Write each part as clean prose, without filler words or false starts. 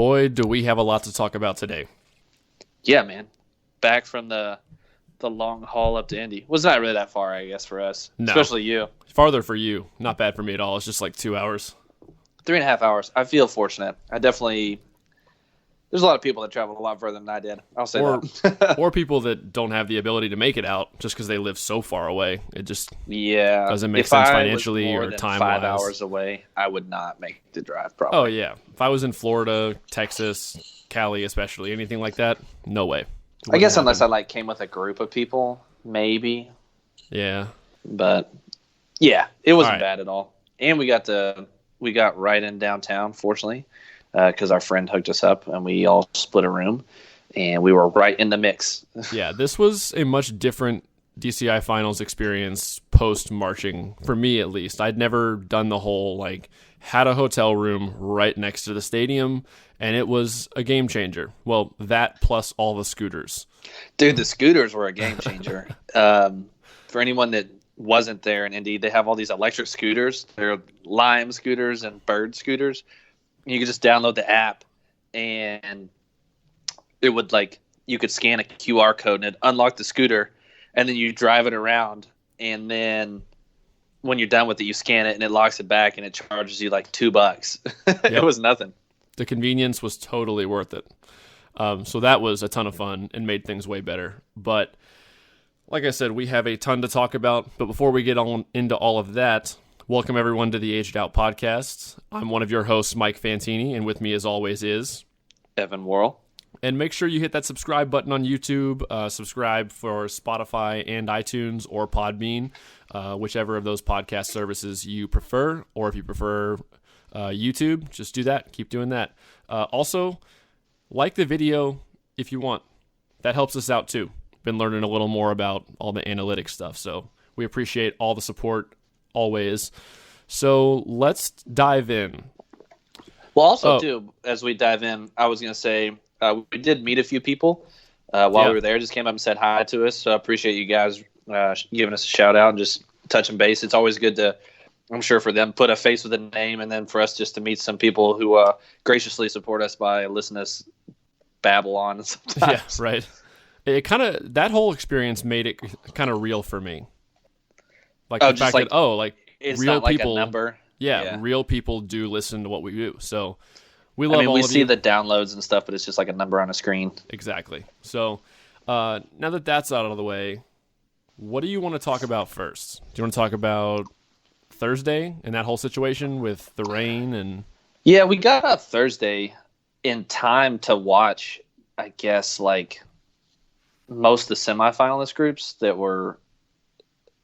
boy, do we have a lot to talk about today. Yeah, man. Back from the long haul up to Indy. Was not really that far, I guess, for us. No. Especially you. Farther for you. Not bad for me at all. It's just like 2 hours. 3.5 hours. I feel fortunate. There's a lot of people that travel a lot further than I did. I'll say that. Or people that don't have the ability to make it out just because they live so far away. It just doesn't make sense financially or time-wise. 5 hours away, I would not make the drive, probably. Oh, yeah. If I was in Florida, Texas, Cali especially, anything like that, no way. I guess unless I came with a group of people, maybe. Yeah. But, yeah, it wasn't bad at all. And we got right in downtown, fortunately. Because our friend hooked us up and we all split a room and we were right in the mix. Yeah, this was a much different DCI Finals experience post-marching, for me at least. I'd never done the whole, had a hotel room right next to the stadium, and it was a game changer. Well, that plus all the scooters. Dude, the scooters were a game changer. For anyone that wasn't there in Indy, they have all these electric scooters. They're Lime scooters and Bird scooters. You could just download the app, and it would you could scan a QR code and it'd unlock the scooter, and then you drive it around, and then when you're done with it, you scan it and it locks it back, and it charges you $2. It was nothing. The convenience was totally worth it. So that was a ton of fun and made things way better. But like I said, we have a ton to talk about. But before we get on into all of that, welcome everyone to the Aged Out Podcast. I'm one of your hosts, Mike Fantini, and with me as always is Evan Worrell. And make sure you hit that subscribe button on YouTube, subscribe for Spotify and iTunes or Podbean, whichever of those podcast services you prefer, or if you prefer YouTube, just do that. Keep doing that. Also, like the video if you want. That helps us out too. Been learning a little more about all the analytics stuff, so we appreciate all the support always. So let's dive in. Well, also too, as we dive in, I was going to say we did meet a few people while we were there. Just came up and said hi to us. So I appreciate you guys giving us a shout out and just touching base. It's always good to, I'm sure, for them put a face with a name, and then for us just to meet some people who graciously support us by listening to us babble on sometimes. Yeah, right. It that whole experience made it kind of real for me. The fact that it's real not people, a number. Yeah, real people do listen to what we do. So we love all we of see you. the downloads and stuff, but it's just like a number on a screen. Exactly. So now that that's out of the way, what do you want to talk about first? Do you want to talk about Thursday and that whole situation with the rain and? Yeah, we got up Thursday in time to watch, I guess, most of the semifinalist groups that were,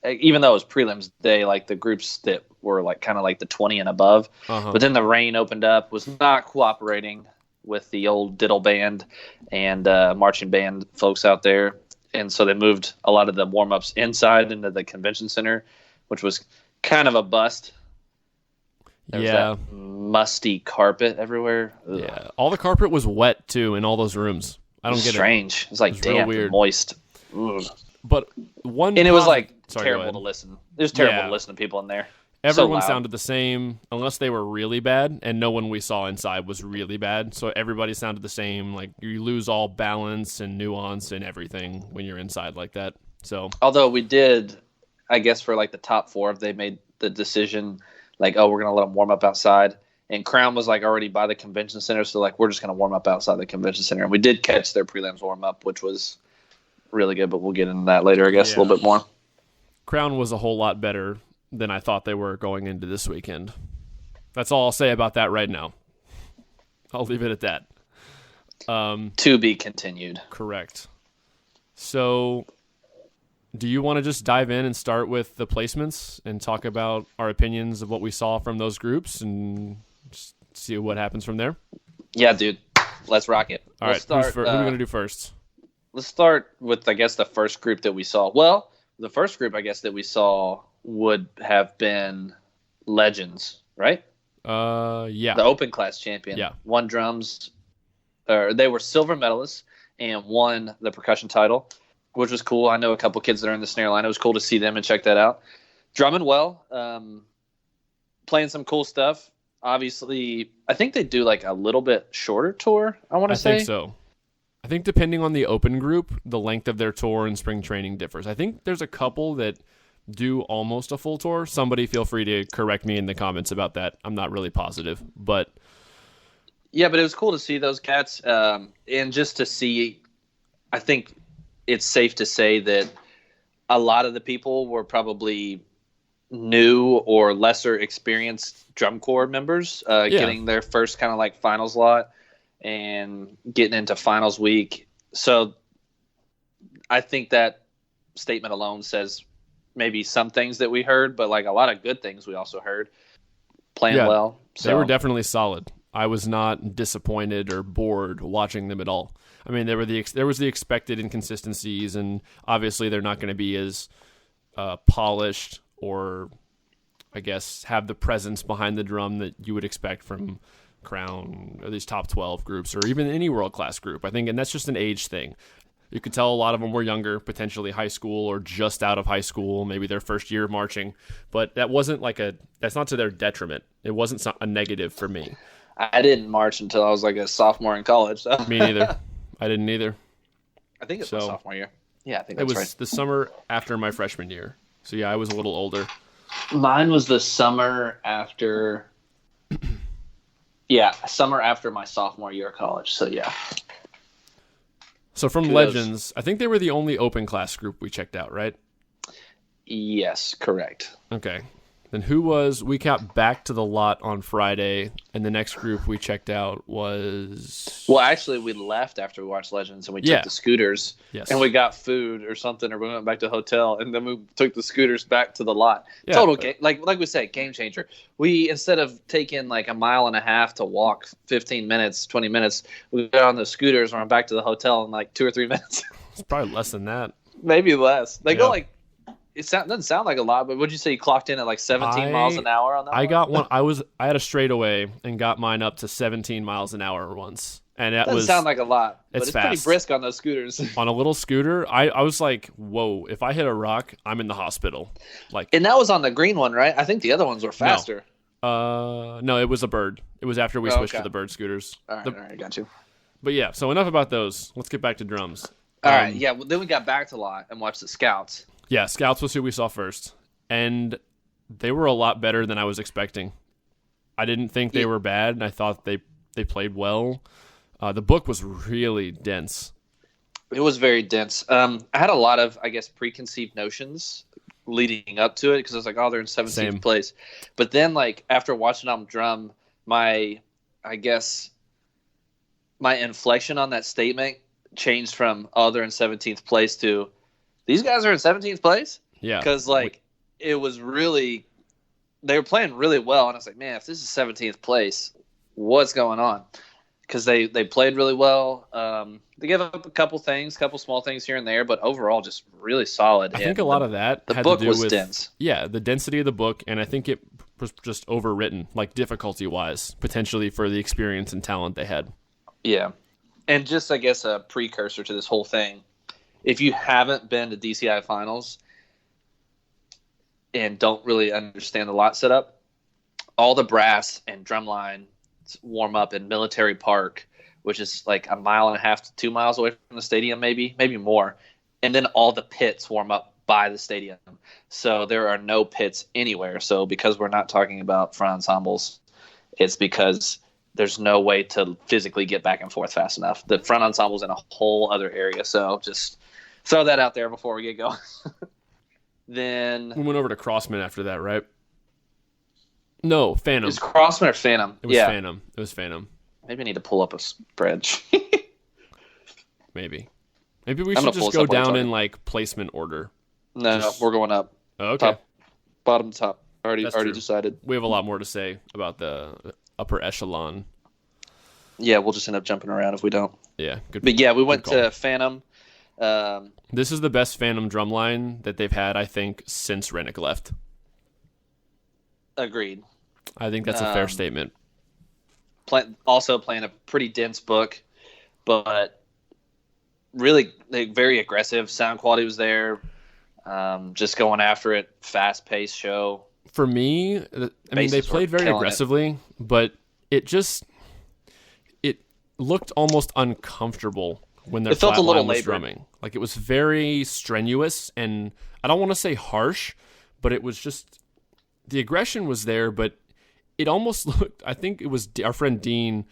even though it was prelims day, the groups that were kind of the 20 and above. Uh-huh. But then the rain opened up, was not cooperating with the old diddle band and marching band folks out there. And so they moved a lot of the warm-ups inside into the convention center, which was kind of a bust. There was that musty carpet everywhere. Ugh. Yeah, all the carpet was wet, too, in all those rooms. I don't get it. Strange. It's damp and moist. Ugh. But it was terrible to listen. It was terrible to listen to people in there. Everyone sounded the same, unless they were really bad, and no one we saw inside was really bad. So everybody sounded the same. You lose all balance and nuance and everything when you're inside like that. So although we did, I guess for the top four, they made the decision we're gonna let them warm up outside. And Crown was already by the convention center, so we're just gonna warm up outside the convention center. And we did catch their prelims warm up, which was really good, but we'll get into that later, I guess, a little bit more. Crown was a whole lot better than I thought they were going into this weekend. That's all I'll say about that right now. I'll leave it at that. To be continued. Correct. So, do you want to just dive in and start with the placements and talk about our opinions of what we saw from those groups and just see what happens from there? Yeah, dude. Let's rock it. All right. Who are we going to do first? Let's start with, I guess, the first group that we saw. Well, the first group, I guess, that we saw would have been Legends, right? Yeah. The open class champion. Yeah. Won drums. They were silver medalists and won the percussion title, which was cool. I know a couple kids that are in the snare line. It was cool to see them and check that out. Drumming well. Playing some cool stuff. obviously, I think they do like a little bit shorter tour, I want to say. I think so. I think depending on the open group, the length of their tour and spring training differs. I think there's a couple that do almost a full tour. Somebody feel free to correct me in the comments about that. I'm not really positive, but yeah, but it was cool to see those cats, and just to see. I think it's safe to say that a lot of the people were probably new or lesser experienced drum corps members, getting their first kind of like finals lot and getting into finals week. So I think that statement alone says maybe some things that we heard, but like a lot of good things we also heard. Playing well. So. They were definitely solid. I was not disappointed or bored watching them at all. I mean, there was the expected inconsistencies, and obviously they're not going to be as polished or, I guess, have the presence behind the drum that you would expect from Crown or these top 12 groups or even any world-class group. I think, and that's just an age thing. You could tell a lot of them were younger, potentially high school or just out of high school, maybe their first year of marching. But that wasn't that's not to their detriment. It wasn't a negative for me. I didn't march until I was like a sophomore in college. So. Me neither. I didn't either. I think it was my sophomore year. Yeah, I think that's right. It was the summer after my freshman year. So yeah, I was a little older. Mine was the summer after. Summer after my sophomore year of college. So yeah. So from Legends, I think they were the only open class group we checked out, right? Yes, correct. Okay. Then we got back to the lot on Friday, and the next group we checked out was... Well, actually, we left after we watched Legends, and we took the scooters, and we got food or something, or we went back to the hotel, and then we took the scooters back to the lot. Yeah, total game, like we said, game changer. We, instead of taking like a mile and a half to walk 15 minutes, 20 minutes, we got on the scooters and we're back to the hotel in like 2 or 3 minutes. It's probably less than that. Maybe less. They go like... It doesn't sound like a lot, but would you say you clocked in at like 17 miles an hour on that? I got one. I had a straightaway and got mine up to 17 miles an hour once, and that doesn't sound like a lot. But it's fast. Pretty brisk on those scooters. On a little scooter, I was like, "Whoa! If I hit a rock, I'm in the hospital." Like, and that was on the green one, right? I think the other ones were faster. No, it was a bird. It was after we switched to the bird scooters. All right, got you. But yeah, so enough about those. Let's get back to drums. All right, yeah. Well, then we got back to lot and watched the Scouts. Yeah, Scouts was who we saw first, and they were a lot better than I was expecting. I didn't think they were bad, and I thought they played well. The book was really dense. It was very dense. I had a lot of, I guess, preconceived notions leading up to it because I was like, oh, they're in 17th place. But then, like, after watching them drum, my inflection on that statement changed from, oh, they're in 17th place to, these guys are in 17th place? Yeah. Because, like, it was really – they were playing really well. And I was like, man, if this is 17th place, what's going on? Because they played really well. They gave up a couple small things here and there, but overall just really solid. I think a lot of that had to do was with dense. Yeah, the density of the book, and I think it was just overwritten, like difficulty-wise, potentially for the experience and talent they had. Yeah. And just, I guess, a precursor to this whole thing. If you haven't been to DCI Finals and don't really understand the lot setup, all the brass and drumline warm up in Military Park, which is like 1.5 miles to 2 miles away from the stadium, maybe more. And then all the pits warm up by the stadium. So there are no pits anywhere. So because we're not talking about front ensembles, it's because there's no way to physically get back and forth fast enough. The front ensemble's in a whole other area. So just throw that out there before we get going. Then we went over to Crossmen after that, right? No, Phantom. Is Crossmen or Phantom? It was Phantom. It was Phantom. Maybe I need to pull up a spread. Maybe we should just go down in like placement order. No, we're going up. Oh, okay. Top, bottom to top. Already decided. We have a lot more to say about the upper echelon. Yeah, we'll just end up jumping around if we don't. Yeah, good. But yeah, we went to Phantom. This is the best Phantom drumline that they've had, I think, since Rennick left. Agreed. I think that's a fair statement. Also playing a pretty dense book, but really very aggressive. Sound quality was there. Just going after it, fast-paced show. for me, I mean, they played very aggressively, but it looked almost uncomfortable when their flat line was drumming. Like, it was very strenuous, and I don't want to say harsh, but it was just, the aggression was there, but it almost looked, I think it was our friend Dean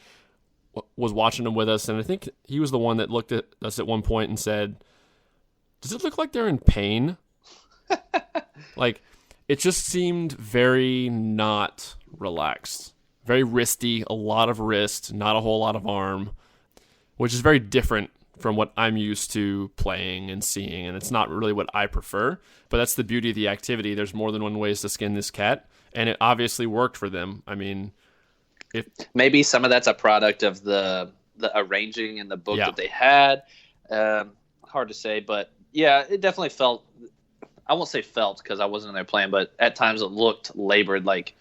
was watching them with us, and I think he was the one that looked at us at one point and said, does it look like they're in pain? Like, it just seemed very not relaxed. Very wristy, a lot of wrist, not a whole lot of arm, which is very different from what I'm used to playing and seeing, and it's not really what I prefer, but that's the beauty of the activity. There's more than one ways to skin this cat, and it obviously worked for them. I mean, maybe some of that's a product of the arranging in the book that they had. Hard to say, but yeah, it definitely felt, I won't say felt because I wasn't in there playing, but at times it looked labored, like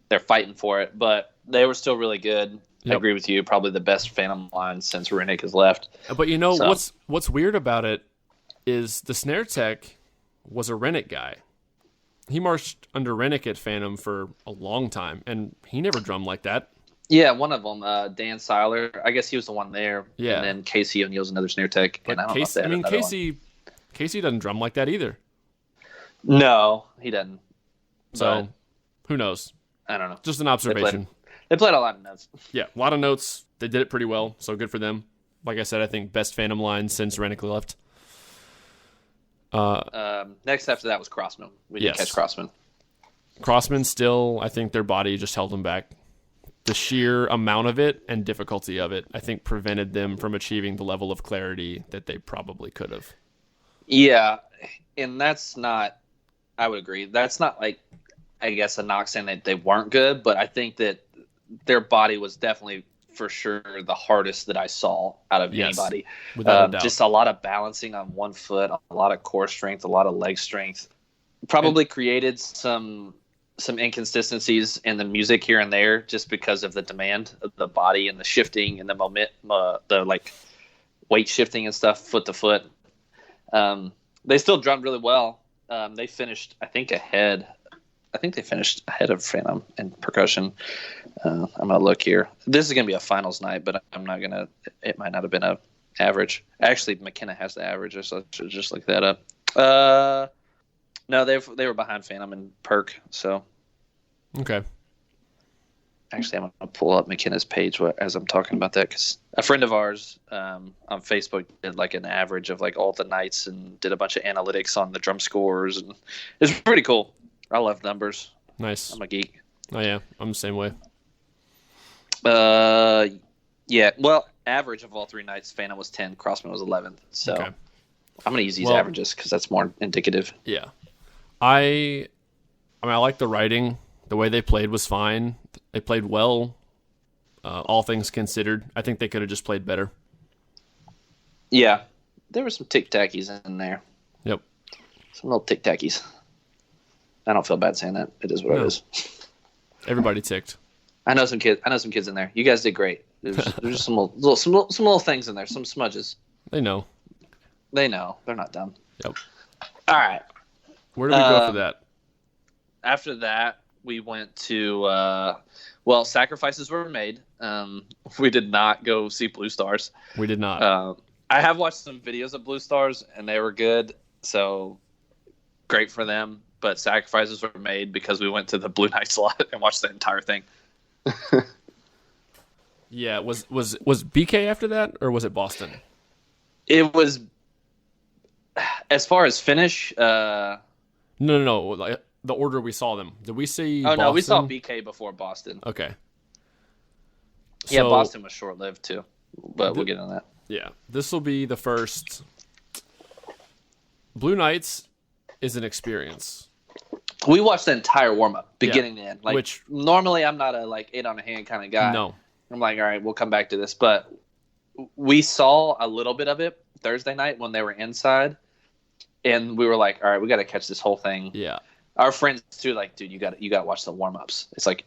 they're fighting for it, but they were still really good. Yep. I agree with you. Probably the best Phantom line since Rennick has left. But you know, what's weird about it is the snare tech was a Rennick guy. He marched under Rennick at Phantom for a long time, and he never drummed like that. Yeah, one of them, Dan Seiler. I guess he was the one there. Yeah. And then Casey O'Neill's another snare tech. But and I don't Casey, know if Casey doesn't drum like that either. No, he doesn't. So, who knows? I don't know. Just an observation. They played a lot of notes. Yeah, a lot of notes. They did it pretty well, so good for them. Like I said, I think best Phantom line since Rennick left. Next after that was Crossmen. We didn't catch Crossmen. Crossmen still, I think their body just held them back. The sheer amount of it and difficulty of it, I think, prevented them from achieving the level of clarity that they probably could have. Yeah, and that's not, I would agree. That's not like, I guess, a knock saying that they weren't good, but I think that their body was definitely, for sure, the hardest that I saw out of anybody. Without a doubt. Just a lot of balancing on one foot, a lot of core strength, a lot of leg strength. Probably created some inconsistencies in the music here and there just because of the demand of the body and the shifting and the moment, the like weight shifting and stuff, foot to foot. They still drummed really well. They finished, I think they finished ahead of Phantom in percussion. I'm going to look here. This is going to be a finals night, but I'm not going to, it might not have been a average. Actually, McKenna has the average, so I should just look that up. No, they were behind Phantom and Perk, so. Okay. Actually, I'm going to pull up McKenna's page as I'm talking about that, because a friend of ours on Facebook did like an average of like all the nights and did a bunch of analytics on the drum scores, and it's pretty cool. I love numbers. Nice. I'm a geek. Oh, yeah. I'm the same way. Yeah. Well, average of all three nights, Phantom was 10, Crossman was 11th. So I'm going to use these averages because that's more indicative. Yeah. I like the writing. The way they played was fine. They played well, all things considered. I think they could have just played better. Yeah. There were some tic-tackies in there. Yep. Some little tic-tackies. I don't feel bad saying that. It is what it is. Everybody ticked. I know some kids in there. You guys did great. There's just some little things in there, some smudges. They know. They're not dumb. Yep. All right. Where do we go for that? After that, we went to sacrifices were made. We did not go see Blue Stars. We did not. I have watched some videos of Blue Stars, and they were good. So great for them. But sacrifices were made because we went to the Blue Knights lot and watched the entire thing. Yeah, was BK after that, or was it Boston? It was, as far as finish. No. Like, the order we saw them. Did we see? Oh, Boston? no, we saw BK before Boston. Okay. Yeah, Boston was short-lived too, but we'll get on that. Yeah, this will be the first. Blue Knights is an experience. We watched the entire warm-up, beginning to end. Like, normally I'm not a like 8 on a hand kind of guy. No. I'm like, all right, we'll come back to this. But we saw a little bit of it Thursday night when they were inside, and we were like, all right, we got to catch this whole thing. Yeah. Our friends too, like, dude, you got to watch the warm-ups. It's like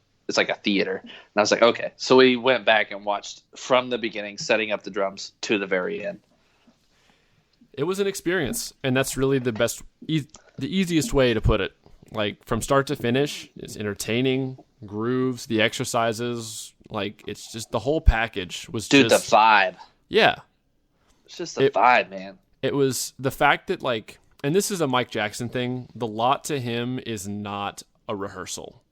a theater. And I was like, okay. So we went back and watched from the beginning, setting up the drums to the very end. It was an experience, and that's really the easiest way to put it. Like from start to finish, it's entertaining, grooves, the exercises, like it's just the whole package was Dude, just the vibe. Yeah. It's just the vibe, man. It was the fact that like, and this is a Mike Jackson thing, the lot to him is not a rehearsal.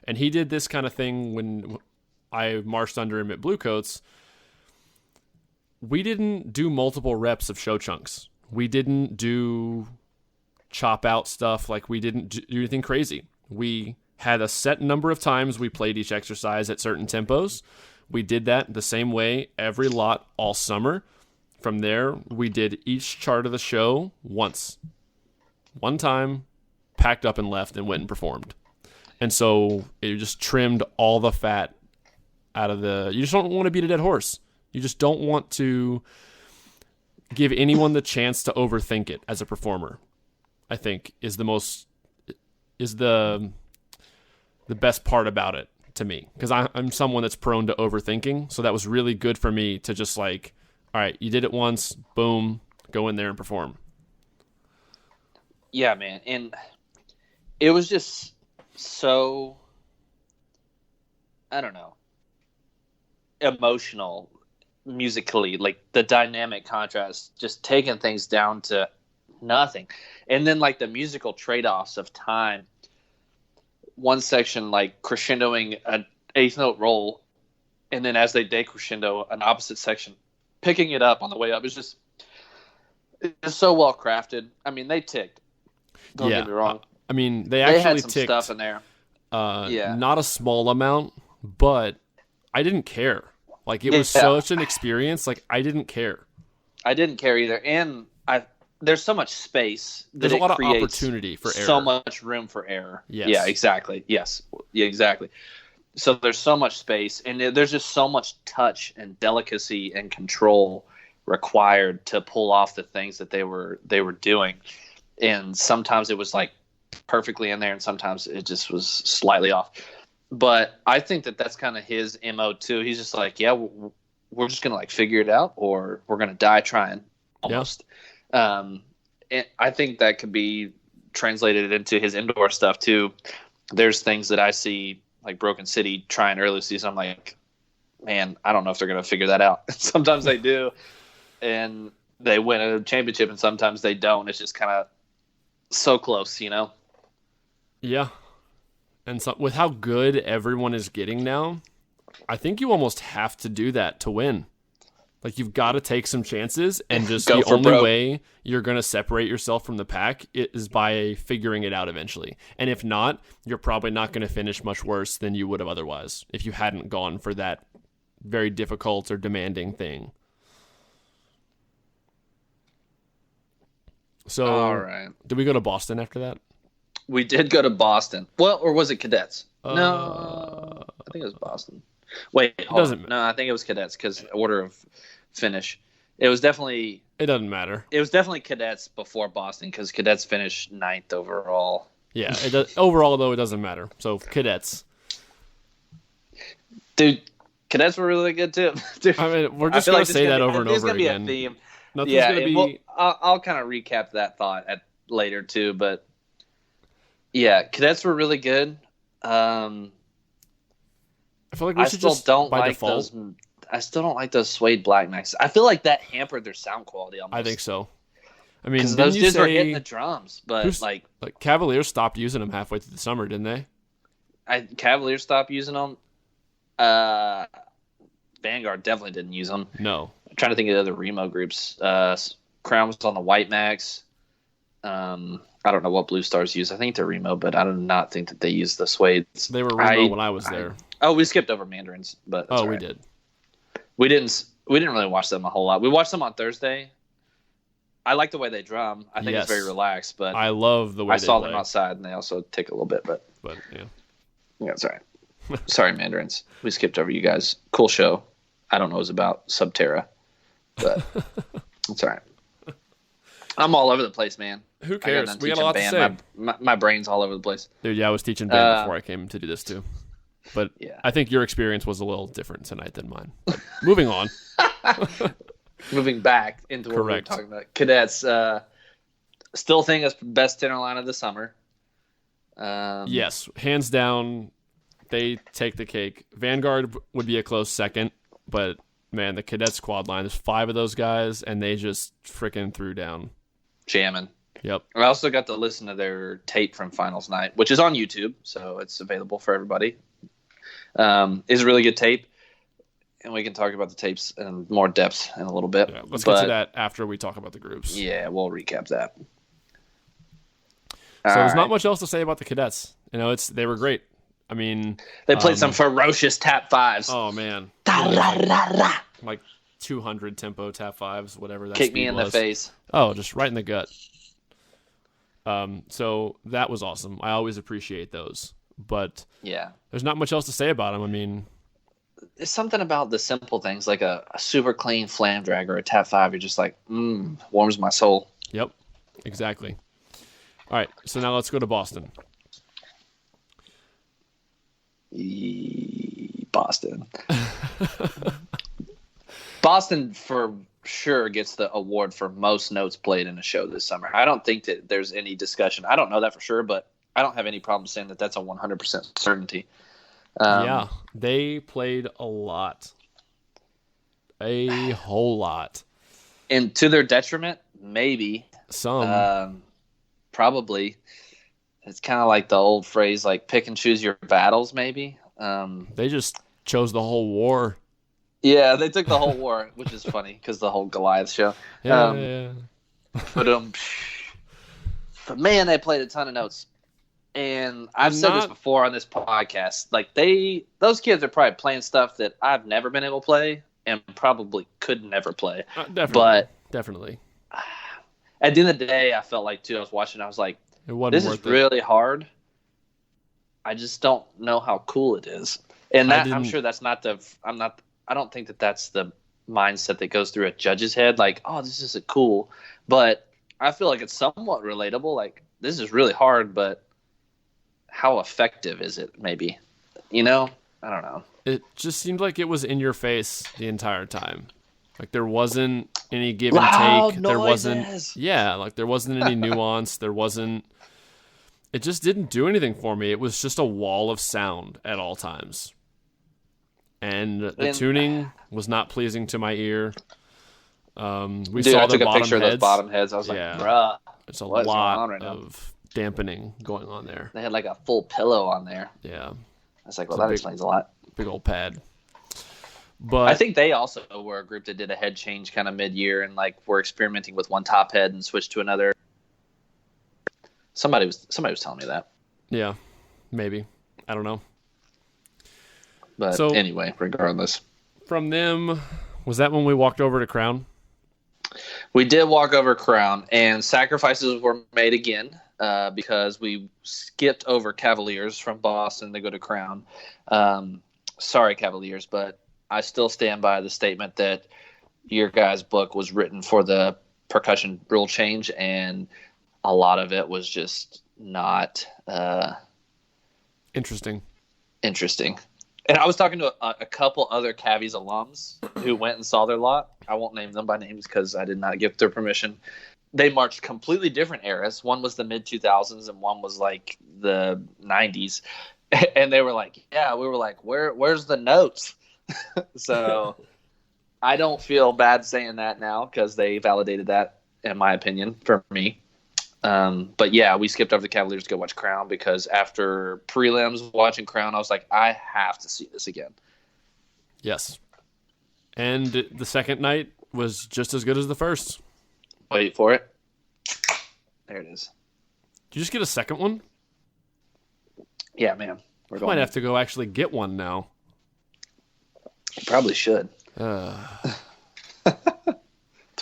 And he did this kind of thing when I marched under him at Bluecoats. We didn't do multiple reps of show chunks. We didn't do chop out stuff. Like we didn't do anything crazy. We had a set number of times we played each exercise at certain tempos. We did that the same way every lot all summer. From there, we did each chart of the show once. One time, packed up and left and went and performed. And so it just trimmed all the fat out of the... You just don't want to beat a dead horse. You just don't want to give anyone the chance to overthink it as a performer, I think, is the best part about it to me. Because I'm someone that's prone to overthinking. So that was really good for me to just like, all right, you did it once, boom, go in there and perform. Yeah, man. And it was just so, I don't know, emotional musically, like the dynamic contrast, just taking things down to nothing. And then like the musical trade-offs of time. One section like crescendoing an eighth note roll, and then as they decrescendo, an opposite section picking it up on the way up. It's so well crafted. I mean, they ticked. Don't get me wrong. I mean, they actually had some ticked stuff in there. Not a small amount, but I didn't care. Like it was such an experience. Like I didn't care. I didn't care either, and there's so much space. There's a lot of opportunity for error. So much room for error. Yes. Yeah, exactly. Yes. Yeah, exactly. So there's so much space, and there's just so much touch and delicacy and control required to pull off the things that they were doing. And sometimes it was like perfectly in there, and sometimes it just was slightly off. But I think that that's kind of his MO too. He's just like, yeah, we're just gonna like figure it out, or we're gonna die trying. Almost. Yeah. And I think that could be translated into his indoor stuff too. There's things that I see like Broken City trying early season. I'm like, man, I don't know if they're going to figure that out. Sometimes they do, and they win a championship, and sometimes they don't. It's just kind of so close, you know? Yeah. And so, with how good everyone is getting now, I think you almost have to do that to win. Like, you've got to take some chances, and just the only way you're going to separate yourself from the pack is by figuring it out eventually. And if not, you're probably not going to finish much worse than you would have otherwise if you hadn't gone for that very difficult or demanding thing. So, all right. Did we go to Boston after that? We did go to Boston. Well, or was it Cadets? No, I think it was Boston. Wait, no, I think it was Cadets because order of finish. It was definitely. It doesn't matter. It was definitely Cadets before Boston because Cadets finished 9th overall. Yeah, it does, overall though it doesn't matter. So Cadets, dude, Cadets were really good too. Dude, I mean, we're just gonna say that over and over again. Be a theme. Nothing's gonna be. I'll kind of recap that thought later too, but yeah, Cadets were really good. I feel like we should just by default. I still don't like those suede black necks. I feel like that hampered their sound quality almost. I think so. I mean, those dudes were hitting the drums, but like Cavaliers stopped using them halfway through the summer, didn't they? Cavaliers stopped using them. Vanguard definitely didn't use them. No. I'm trying to think of the other Remo groups. Crown was on the White Max. I don't know what Blue Stars use. I think they're Remo, but I do not think that they use the suedes. They were Remo when I was there. We skipped over Mandarins, but we did. We didn't really watch them a whole lot. We watched them on Thursday. I like the way they drum. I think it's very relaxed, but I love the way I saw them outside, and they also tick a little bit, but yeah, it's all right. Sorry, Mandarins. We skipped over you guys. Cool show. I don't know what it was about Subterra, but it's all right. I'm all over the place, man. Who cares? We got a lot to say. My brain's all over the place. Dude, yeah, I was teaching band before I came to do this too. But I think your experience was a little different tonight than mine. Moving on. Moving back into what we were talking about. Cadets still think it's best tenor line of the summer. Yes, hands down, they take the cake. Vanguard would be a close second, but man, the Cadet squad line, there's 5 of those guys, and they just freaking threw down. Jamming. Yep. I also got to listen to their tape from finals night, which is on YouTube, so it's available for everybody. It's a really good tape, and we can talk about the tapes in more depth in a little bit. Yeah, let's get to that after we talk about the groups. Yeah, we'll recap that. So there's not much else to say about the Cadets. You know, they were great. I mean, they played some ferocious tap fives. Oh man, like 200 tempo tap fives, whatever that. Kick me in the face. Oh, just right in the gut. So that was awesome. I always appreciate those, but yeah, there's not much else to say about them. I mean, it's something about the simple things, like a super clean flam drag or a tap five. You're just like, warms my soul. Yep, exactly. All right, so now let's go to Boston. Boston for sure gets the award for most notes played in a show this summer. I don't think that there's any discussion. I don't know that for sure, but I don't have any problem saying that that's a 100% certainty. Yeah, they played a lot. A whole lot. And to their detriment, maybe. Some. Probably. It's kind of like the old phrase, like pick and choose your battles, maybe. They just chose the whole war. Yeah, they took the whole war, which is funny because the whole Goliath show. Yeah. But man, they played a ton of notes. And I've said this before on this podcast. Like those kids are probably playing stuff that I've never been able to play and probably could never play. Definitely. At the end of the day, I felt like too. I was watching. I was like, "This is really hard. I just don't know how cool it is." And I'm sure that's not the. I don't think that that's the mindset that goes through a judge's head. Like, "Oh, this isn't cool," but I feel like it's somewhat relatable. Like, this is really hard, but how effective is it? Maybe, I don't know. It just seemed like it was in your face the entire time. Like there wasn't any give and take. There wasn't there wasn't any nuance. It just didn't do anything for me. It was just a wall of sound at all times. And the tuning was not pleasing to my ear. I took a picture of those bottom heads. I was like, bruh. There's a lot of dampening going on there. They had like a full pillow on there. Yeah. I was like, well, that explains a lot. Big old pad. But I think they also were a group that did a head change kind of mid-year and like were experimenting with one top head and switched to another. Somebody was telling me that. Yeah, maybe. I don't know. But anyway, regardless. From them, was that when we walked over to Crown? We did walk over Crown, and sacrifices were made again because we skipped over Cavaliers from Boston to go to Crown. Sorry, Cavaliers, but I still stand by the statement that your guys' book was written for the percussion rule change, and a lot of it was just not interesting. And I was talking to a couple other Cavies alums who went and saw their lot. I won't name them by names because I did not give their permission. They marched completely different eras. One was the mid-2000s and one was like the 90s. And they were like, yeah, we were like, where's the notes? So I don't feel bad saying that now because they validated that, in my opinion, for me. But yeah, we skipped over the Cavaliers to go watch Crown because after prelims watching Crown, I was like, I have to see this again. Yes. And the second night was just as good as the first. Wait for it. There it is. Did you just get a second one? Yeah, man. I might have to go actually get one now. You probably should. Do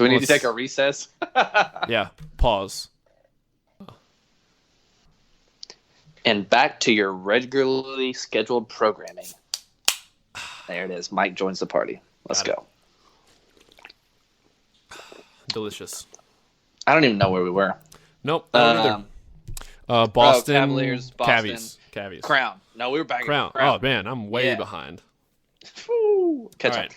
we need to take a recess? Yeah. Pause. And back to your regularly scheduled programming. There it is. Mike joins the party. Let's go. Delicious. I don't even know where we were. Nope. Boston. Cavaliers. Boston. Cavies. Crown. No, we were back. Crown. Oh, man. I'm way behind. Catch up.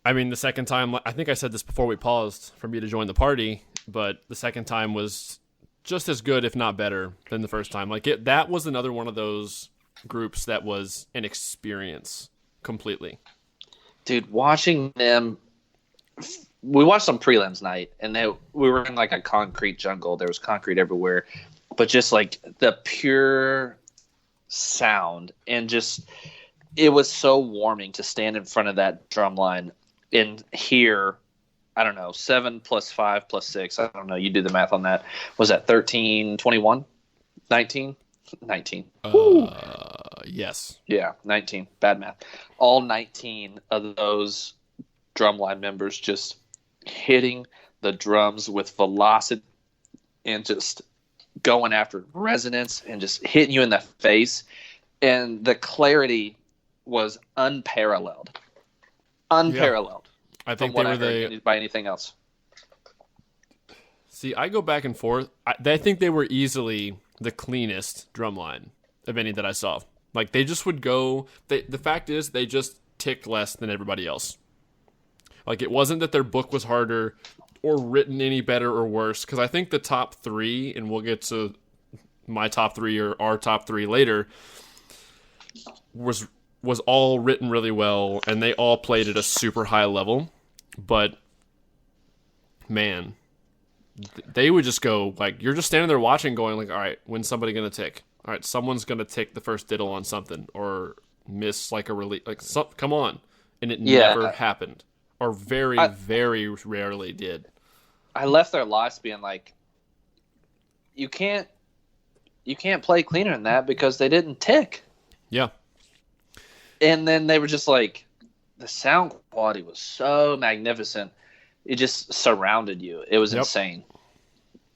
I mean, the second time, I think I said this before we paused for me to join the party, but the second time was just as good, if not better, than the first time. Like that was another one of those groups that was an experience completely. Dude, watching them, we watched some prelims night, and we were in like a concrete jungle. There was concrete everywhere, but just like the pure sound, and just it was so warming to stand in front of that drum line and hear, I don't know, 7 plus 5 plus 6. I don't know. You do the math on that. Was that 13, 21, 19? 19. Yes. Yeah, 19. Bad math. All 19 of those drumline members just hitting the drums with velocity and just going after resonance and just hitting you in the face. And the clarity was unparalleled. Unparalleled. Yeah. I think from they what were I heard by anything else. See, I go back and forth. I think they were easily the cleanest drumline of any that I saw. Like, they just would go... the fact is, they just ticked less than everybody else. Like, it wasn't that their book was harder or written any better or worse, because I think the top 3, and we'll get to my top 3 or our top 3 later, was all written really well, and they all played at a super high level. But, man, they would just go, like, you're just standing there watching going, like, all right, when's somebody going to tick? All right, someone's going to tick the first diddle on something or miss, like, a release. Like, come on. And it never happened. Or very, very rarely did. I left their lots being like, you can't play cleaner than that because they didn't tick. Yeah. And then they were just like, the sound quality was so magnificent. It just surrounded you. It was insane.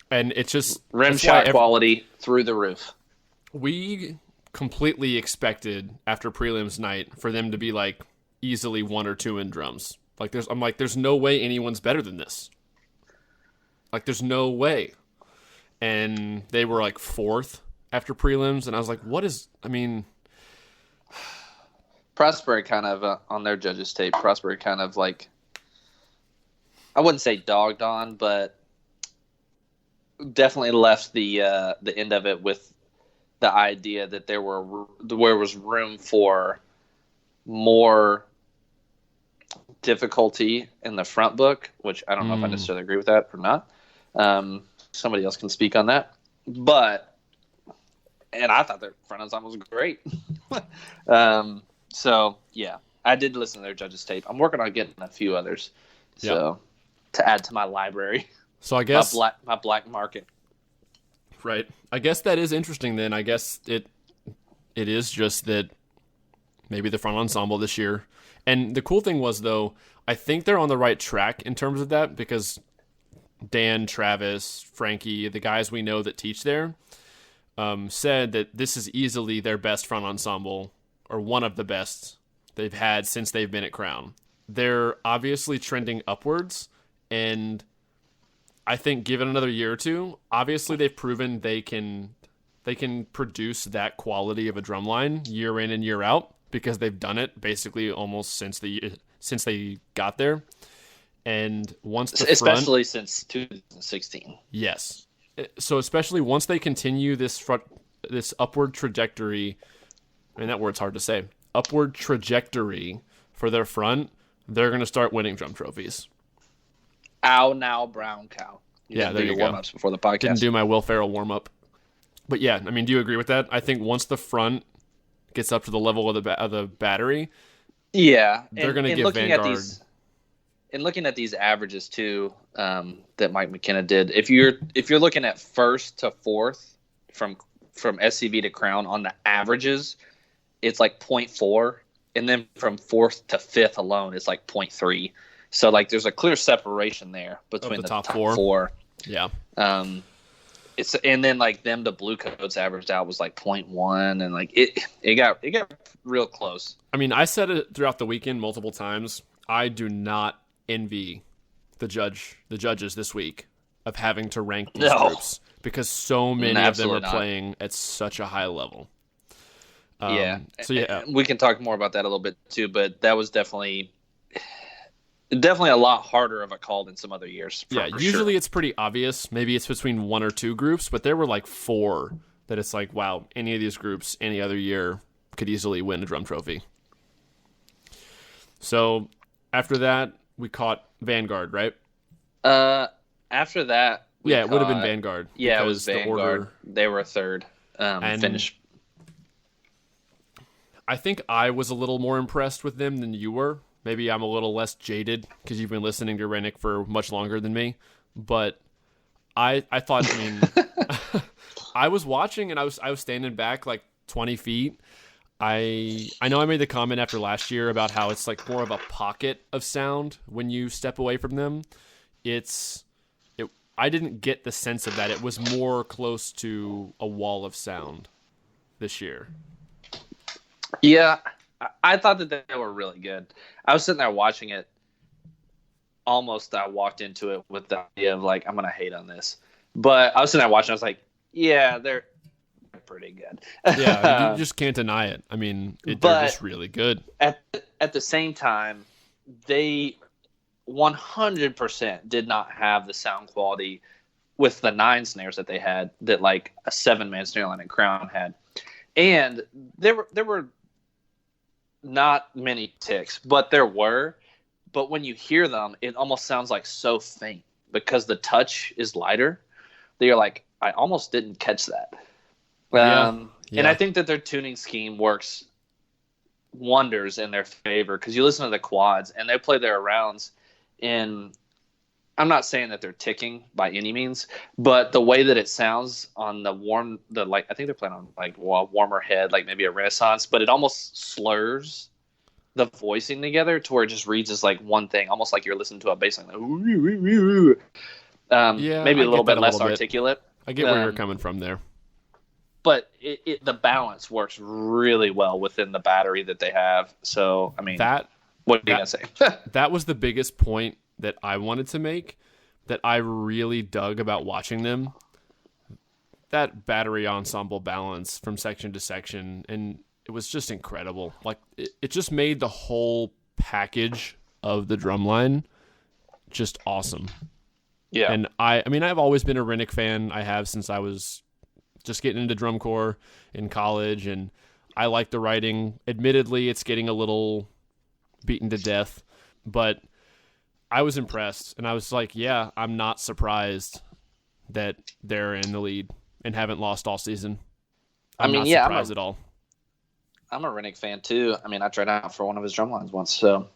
And it's just... rim shot quality through the roof. We completely expected, after prelims night, for them to be like easily 1 or 2 in drums. Like, there's no way anyone's better than this. Like, there's no way. And they were like 4th after prelims, and I was like, what is... I mean... Prosper kind of, on their judges' tape, Prosper kind of like... I wouldn't say dogged on, but definitely left the end of it with the idea that there was room for more difficulty in the front book, which I don't know if I necessarily agree with that or not. Somebody else can speak on that. But, and I thought their front ensemble was great. So, yeah, I did listen to their judges' tape. I'm working on getting a few others. So, to add to my library. So I guess... my black market. Right. I guess that is interesting then. I guess it is just that maybe the front ensemble this year. And the cool thing was, though, I think they're on the right track in terms of that, because Dan, Travis, Frankie, the guys we know that teach there, said that this is easily their best front ensemble, or one of the best they've had since they've been at Crown. They're obviously trending upwards, and I think given another year or two, obviously they've proven they can produce that quality of a drum line year in and year out, because they've done it basically almost since they got there. And once especially since 2016. Yes. So especially once they continue this upward trajectory, I mean, that word's hard to say, upward trajectory for their front, they're going to start winning drum trophies. Ow, now, brown cow. Yeah, there do you your go. Warm-ups before the podcast. Didn't do my Will Ferrell warm-up. But yeah, I mean, do you agree with that? I think once the front gets up to the level of the battery, yeah, they're going to give Vanguard... And looking at these averages, too, that Mike McKenna did, if you're looking at 1st to 4th from SCV to Crown on the averages, it's like 0.4. And then from 4th to 5th alone, it's like 0.3. So, like, there's a clear separation there between the top four. Yeah. And then, like, them to Bluecoats averaged out was like 0.1, and like it got real close. I mean, I said it throughout the weekend multiple times. I do not envy the judges this week of having to rank these groups, because so many of them are playing at such a high level. So yeah, we can talk more about that a little bit too, but that was definitely definitely a lot harder of a call than some other years. Usually sure. it's pretty obvious. Maybe it's between one or two groups, but there were like four that it's like, wow, any of these groups any other year could easily win a drum trophy. So after that, we caught Vanguard, right? After that, it would have been Vanguard. Yeah, it was Vanguard. They were third. Finished. I think I was a little more impressed with them than you were. Maybe I'm a little less jaded because you've been listening to Rennick for much longer than me. But I thought, I mean, I was watching and I was standing back like 20 feet. I know I made the comment after last year about how it's like more of a pocket of sound when you step away from them. I didn't get the sense of that. It was more close to a wall of sound this year. Yeah, I thought that they were really good. I was sitting there watching it. Almost I walked into it with the idea of like, I'm going to hate on this. But I was sitting there watching. I was like, yeah, they're pretty good. Yeah, you just can't deny it. I mean, they're just really good. At the same time, they 100% did not have the sound quality with the 9 snares that they had that like a 7-man snare line and Crown had. And there were not many ticks, but there were. But when you hear them, it almost sounds like so faint because the touch is lighter. That you're like, I almost didn't catch that. And I think that their tuning scheme works wonders in their favor because you listen to the quads and they play their rounds in. I'm not saying that they're ticking by any means, but the way that it sounds on I think they're playing on like warmer head, like maybe a Renaissance, but it almost slurs the voicing together to where it just reads as like one thing, almost like you're listening to a bass line. Maybe a little bit less articulate. I get where you're coming from there. But the balance works really well within the battery that they have. So, I mean, what are you going to say? That was the biggest point that I wanted to make that I really dug about watching them. That battery ensemble balance from section to section, and it was just incredible. Like, it just made the whole package of the drumline just awesome. Yeah. And I mean, I've always been a Rennick fan. I have since I was just getting into drum corps in college, and I like the writing. Admittedly, it's getting a little beaten to death, but I was impressed, and I was like, yeah, I'm not surprised that they're in the lead and haven't lost all season. I'm not surprised at all. I'm a Rennick fan too. I mean, I tried out for one of his drum lines once, so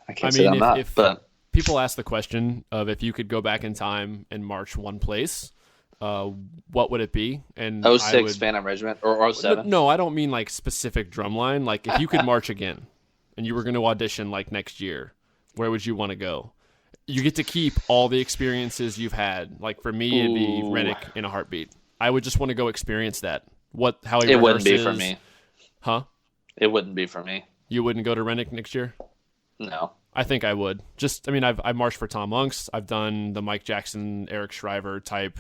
I can't say I'm not. But people ask the question of if you could go back in time and march one place, what would it be? And 06 Phantom Regiment or 07? No, I don't mean like specific drumline. Like if you could march again and you were going to audition like next year, where would you want to go? You get to keep all the experiences you've had. Like for me, it'd be Rennick in a heartbeat. I would just want to go experience that. How he rehearses. It wouldn't be for me. Huh? It wouldn't be for me. You wouldn't go to Rennick next year? No. I think I would. I've marched for Tom Monks. I've done the Mike Jackson, Eric Shriver type,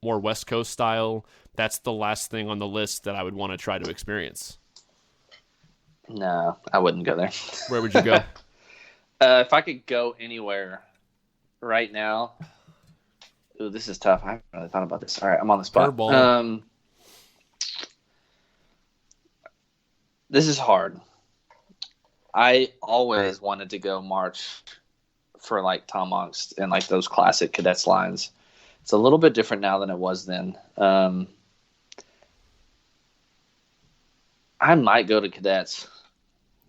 more West Coast style. That's the last thing on the list that I would want to try to experience. No, I wouldn't go there. Where would you go? If I could go anywhere right now, this is tough. I haven't really thought about this. All right, I'm on the spot. This is hard. I always wanted to go march for like Tom Monks and like those classic Cadets lines. It's a little bit different now than it was then. I might go to Cadets.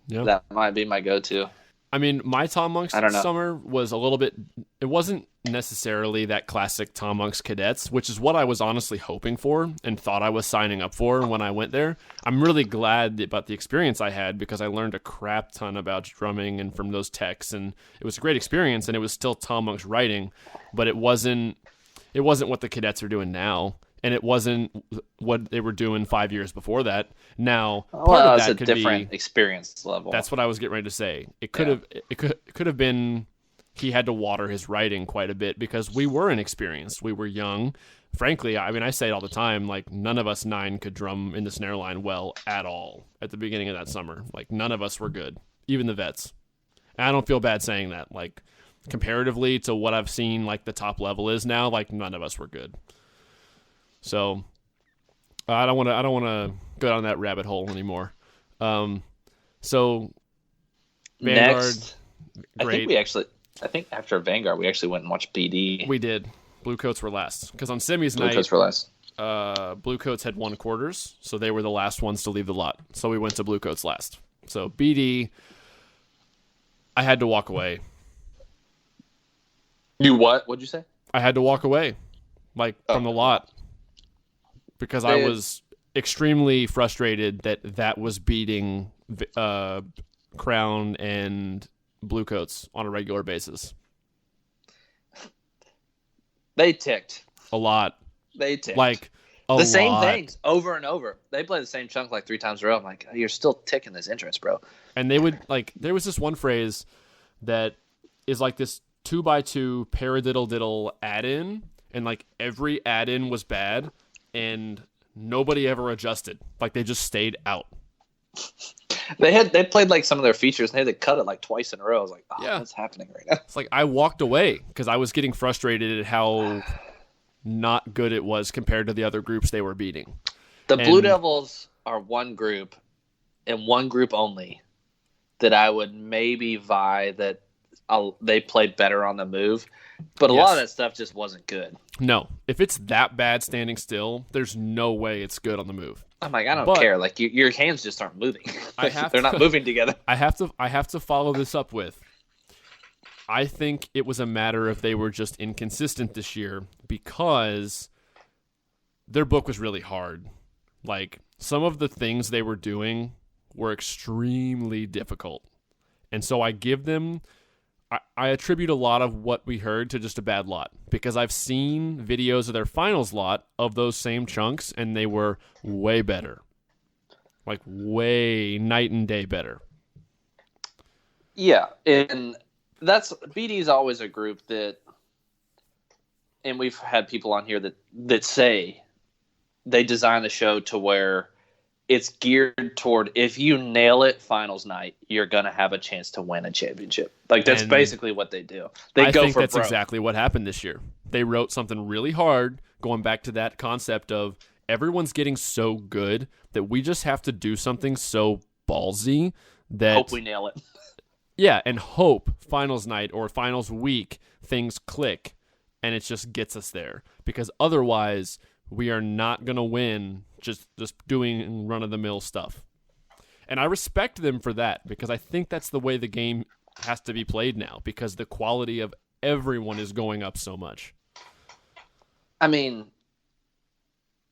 Yeah. That might be my go-to. I mean, my Tom Monks summer was a little bit, it wasn't necessarily that classic Tom Monks Cadets, which is what I was honestly hoping for and thought I was signing up for when I went there. I'm really glad about the experience I had because I learned a crap ton about drumming and from those techs, and it was a great experience, and it was still Tom Monks writing, but it wasn't what the Cadets are doing now. And it wasn't what they were doing 5 years before that. Now, part of that could be a different experience level. That's what I was getting ready to say. It could have been he had to water his writing quite a bit because we were inexperienced. We were young. Frankly, I mean, I say it all the time. Like none of us 9 could drum in the snare line well at all at the beginning of that summer. Like none of us were good, even the vets. And I don't feel bad saying that. Like, comparatively to what I've seen, like, the top level is now, like, none of us were good. So, I don't want to go down that rabbit hole anymore. So, Vanguard, next, great. I think after Vanguard, we actually went and watched BD. We did. Bluecoats were last. Because on semis night, Bluecoats were last. Bluecoats had won quarters, so they were the last ones to leave the lot. So we went to Bluecoats last. So BD, I had to walk away. You what? What'd you say? I had to walk away, from the lot, because I was extremely frustrated that was beating Crown and Bluecoats on a regular basis. They ticked. A lot. They ticked. Like, the same things over and over. They play the same chunk like 3 times in a row. I'm like, you're still ticking this entrance, bro. And they would, there was this one phrase that is like this 2x2 paradiddle diddle add-in, and like every add-in was bad, and nobody ever adjusted. Like, they just stayed out. They played like some of their features, and they had to cut it like twice in a row. I was like, what's happening right now? It's like I walked away because I was getting frustrated at how not good it was compared to the other groups they were beating. Blue Devils are one group, and one group only, that I would maybe vie that they played better on the move. But a lot of that stuff just wasn't good. No. If it's that bad standing still, there's no way it's good on the move. I'm like, I don't care. Like, your hands just aren't moving. They're not moving together. I have to follow this up with, I think it was a matter of they were just inconsistent this year because their book was really hard. Like, some of the things they were doing were extremely difficult. And so I give them... I attribute a lot of what we heard to just a bad lot, because I've seen videos of their finals lot of those same chunks, and they were way better. Like, way night and day better. Yeah, and BD is always a group that, and we've had people on here that say they design the show to where it's geared toward, if you nail it finals night, you're going to have a chance to win a championship. Like, that's basically what they do. I think that's exactly what happened this year. They wrote something really hard, going back to that concept of everyone's getting so good that we just have to do something so ballsy that... Hope we nail it. Yeah, and hope finals night or finals week things click, and it just gets us there. Because otherwise, we are not going to win just doing run-of-the-mill stuff. And I respect them for that, because I think that's the way the game has to be played now, because the quality of everyone is going up so much. I mean,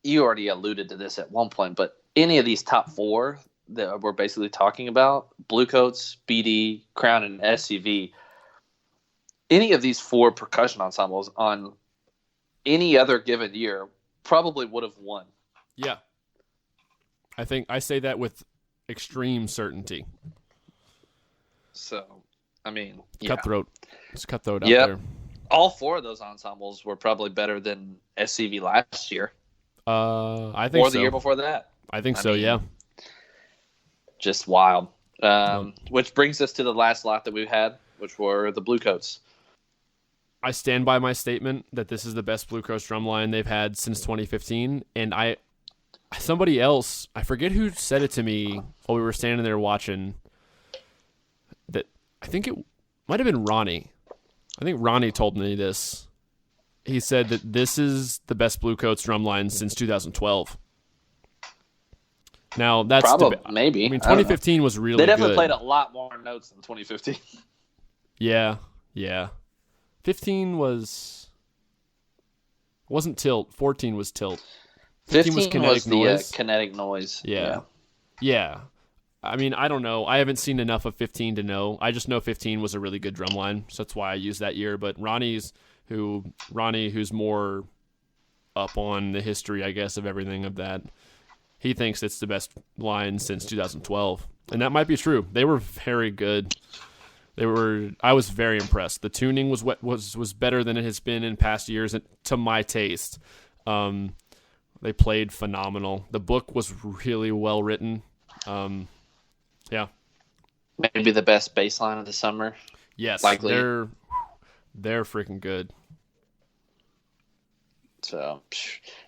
you already alluded to this at one point, but any of these top 4 that we're basically talking about, Bluecoats, BD, Crown, and SCV, any of these 4 percussion ensembles on any other given year probably would have won. Yeah. I think I say that with extreme certainty. So, I mean, Cutthroat. It's cutthroat out there. All 4 of those ensembles were probably better than SCV last year. I think so. Or the year before that. I think so, yeah. Just wild. Which brings us to the last lot that we've had, which were the Bluecoats. I stand by my statement that this is the best Bluecoats drumline they've had since 2015, and somebody else, I forget who said it to me while we were standing there watching, that I think it might have been Ronnie. I think Ronnie told me this. He said that this is the best Bluecoats drumline since 2012. Now, that's... maybe. I mean, 2015 was really good. They definitely played a lot more notes than 2015. Yeah. 15 wasn't tilt. 14 was tilt. 15 was kinetic noise. Kinetic noise. Yeah. I mean, I don't know. I haven't seen enough of 15 to know. I just know 15 was a really good drumline, so that's why I used that year. But Ronnie, who's more up on the history, I guess, of everything of that, he thinks it's the best line since 2012. And that might be true. They were very good. I was very impressed. The tuning was better than it has been in past years to my taste. They played phenomenal. The book was really well written. Yeah. maybe the best bass line of the summer. Yes, Likely. they're freaking good. So,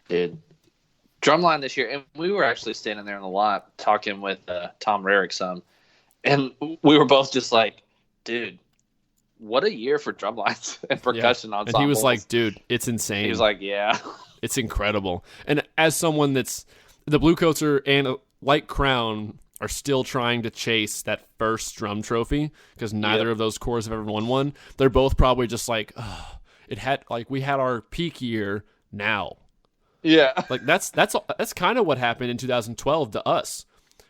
dude, drumline this year, and we were actually standing there in the lot talking with Tom Rarick some, and we were both just like, dude, what a year for drumlines and percussion ensembles. And he was like, dude, it's insane. He was like, yeah. It's incredible. And as someone that's, the Bluecoats are, and like Crown, are still trying to chase that first drum trophy, because neither of those corps have ever won one. They're both probably just like, oh, we had our peak year now. Yeah. Like that's kind of what happened in 2012 to us.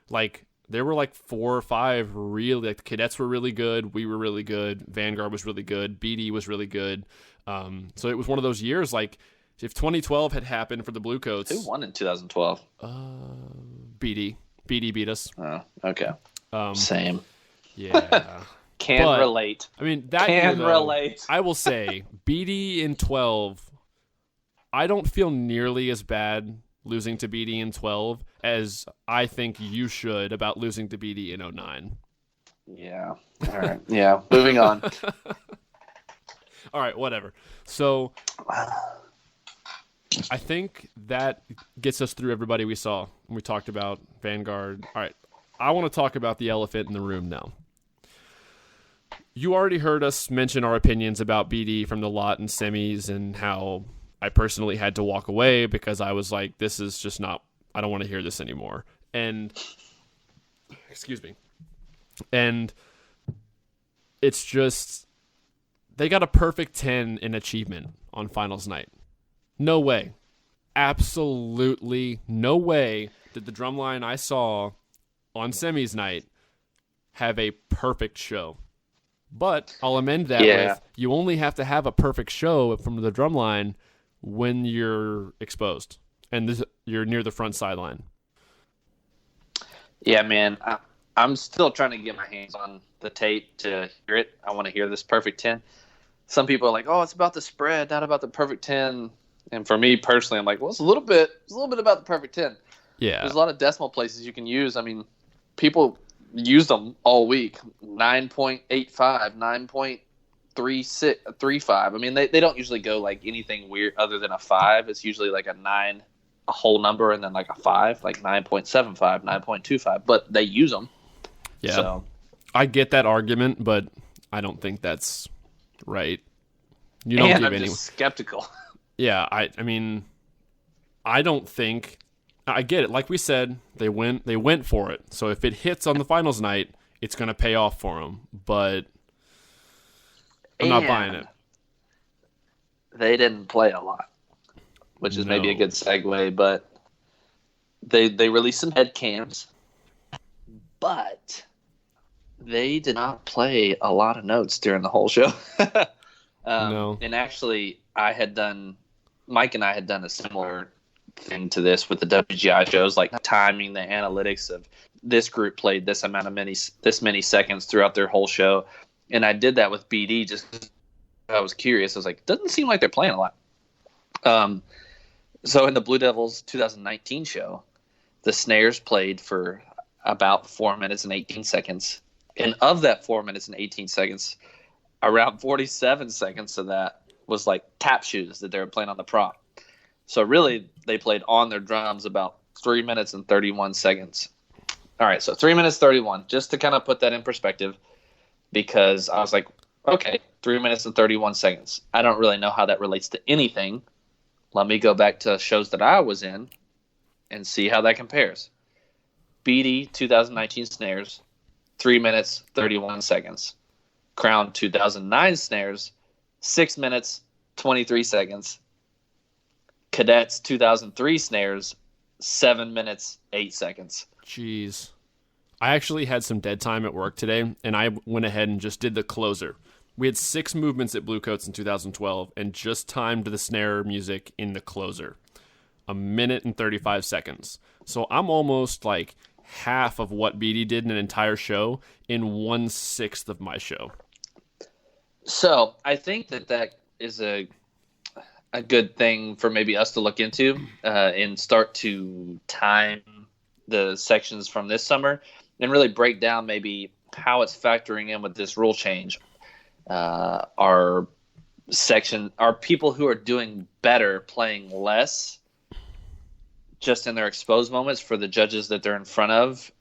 Like there were like 4 or 5 really, like the Cadets were really good, we were really good, Vanguard was really good, BD was really good. So it was one of those years, like if 2012 had happened for the Bluecoats. Who won in 2012? BD beat us. Oh, okay. Same. Yeah. Can relate. I mean, that can year, though, relate. I will say, BD in 12, I don't feel nearly as bad losing to BD in 12 as I think you should about losing to BD in 09. Yeah. All right. Yeah. Moving on. All right, whatever. So I think that gets us through everybody we saw. We talked about Vanguard. All right. I want to talk about the elephant in the room now. You already heard us mention our opinions about BD from the lot and semis, and how I personally had to walk away because I was like, this is just not, I don't want to hear this anymore. And, excuse me. And it's just, they got a perfect 10 in achievement on finals night. No way. Absolutely no way did the drumline I saw on semis night have a perfect show. But I'll amend that with, you only have to have a perfect show from the drumline when you're exposed and you're near the front sideline. Yeah, man. I'm still trying to get my hands on the tape to hear it. I want to hear this perfect 10. Some people are like, oh, it's about the spread, not about the perfect 10. And for me personally, I'm like, well, it's a little bit about the perfect 10. Yeah. There's a lot of decimal places you can use. I mean, people use them all week. 9.85, 9.35. I mean, they don't usually go like anything weird other than a 5. It's usually like a 9, a whole number, and then like a 5, like 9.75, 9.25. But they use them. Yeah. So I get that argument, but I don't think that's right. You don't give I'm anyone. just skeptical. Yeah, I mean, I don't think. I get it. Like we said, they went for it. So if it hits on the finals night, it's going to pay off for them. But I'm not buying it. They didn't play a lot, which is maybe a good segue. But they released some head cams, but they did not play a lot of notes during the whole show. No. And actually, Mike and I had done a similar thing to this with the WGI shows, like timing the analytics of this group played this amount of this many seconds throughout their whole show. And I did that with BD just because I was curious. I was like, it doesn't seem like they're playing a lot. So in the Blue Devils 2019 show, the snares played for about 4 minutes and 18 seconds. And of that 4 minutes and 18 seconds, around 47 seconds of that was like tap shoes that they were playing on the prop. So really, they played on their drums about 3 minutes and 31 seconds. All right, so 3 minutes 31, just to kind of put that in perspective, because I was like, okay, 3 minutes and 31 seconds. I don't really know how that relates to anything. Let me go back to shows that I was in and see how that compares. BD 2019 snares, 3 minutes 31 seconds. Crown 2009 snares, 6 minutes 23 seconds. Cadets 2003 snares, 7 minutes 8 seconds. Jeez. I actually had some dead time at work today, and I went ahead and just did the closer. We had 6 movements at Bluecoats in 2012, and just timed the snare music in the closer. 1 minute and 35 seconds. So I'm almost like half of what BD did in an entire show in 1/6 of my show. So I think that is a good thing for maybe us to look into and start to time the sections from this summer and really break down maybe how it's factoring in with this rule change are people who are doing better playing less just in their exposed moments for the judges that they're in front of